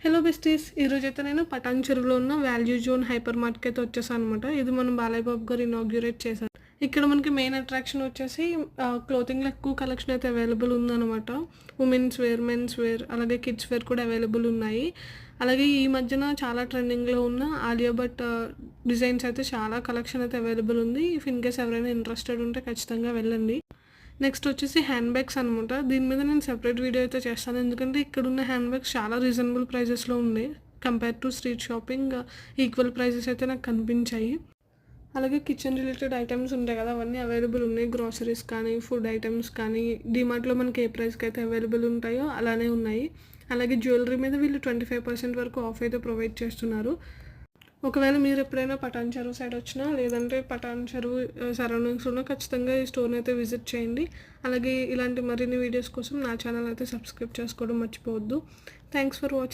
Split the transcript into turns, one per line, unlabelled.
Hello besties, ఈరోజైతే నేను పటాన్ చెరువులో ఉన్న వాల్యూ జోన్ హైపర్ మార్ట్కి అయితే వచ్చేసాను అనమాట. ఇది మనం బాలయ్య బాబు గారు ఇనాగ్యురేట్ చేశారు. ఇక్కడ మనకి మెయిన్ అట్రాక్షన్ వచ్చేసి క్లోతింగ్లో ఎక్కువ కలెక్షన్ అయితే అవైలబుల్ ఉందన్నమాట. ఉమెన్స్ వేర్, మెన్స్ వేర్, అలాగే కిడ్స్ వేర్ కూడా అవైలబుల్ ఉన్నాయి. అలాగే ఈ మధ్యన చాలా ట్రెండింగ్లో ఉన్న ఆలియా భట్ డిజైన్స్ అయితే చాలా కలెక్షన్ అయితే అవైలబుల్ ఉంది. ఇఫ్ ఇన్ కేస్ ఎవరైనా ఇంట్రెస్టెడ్ ఉంటే ఖచ్చితంగా వెళ్ళండి. నెక్స్ట్ వచ్చేసి హ్యాండ్ బ్యాగ్స్ అనమాట. దీని మీద నేను సెపరేట్ వీడియో అయితే చేస్తాను, ఎందుకంటే ఇక్కడున్న హ్యాండ్ బ్యాగ్స్ చాలా రీజనబుల్ ప్రైజెస్లో ఉన్నాయి. Compare to street shopping equal prices అయితే నాకు కనిపించాయి. అలాగే కిచెన్ రిలేటెడ్ ఐటమ్స్ ఉంటాయి కదా, అవన్నీ అవైలబుల్ ఉన్నాయి. గ్రాసరీస్ కానీ, ఫుడ్ ఐటమ్స్ కానీ డిమార్ట్లో మనకి ఏ ప్రైస్కి అయితే అవైలబుల్ ఉంటాయో అలానే ఉన్నాయి. అలాగే జ్యువెలరీ మీద వీళ్ళు 25% వరకు ఆఫ్ అయితే ప్రొవైడ్ చేస్తున్నారు. ఒకవేళ మీరు ఎప్పుడైనా పటాన్ చెరువు సైడ్ వచ్చినా, లేదంటే పటాన్ చెరువు సరౌండింగ్స్లో ఖచ్చితంగా ఈ స్టోర్ని అయితే విజిట్ చేయండి. అలాగే ఇలాంటి మరిన్ని వీడియోస్ కోసం నా ఛానల్ అయితే సబ్స్క్రైబ్ చేసుకోవడం మర్చిపోవద్దు. Thanks for watching.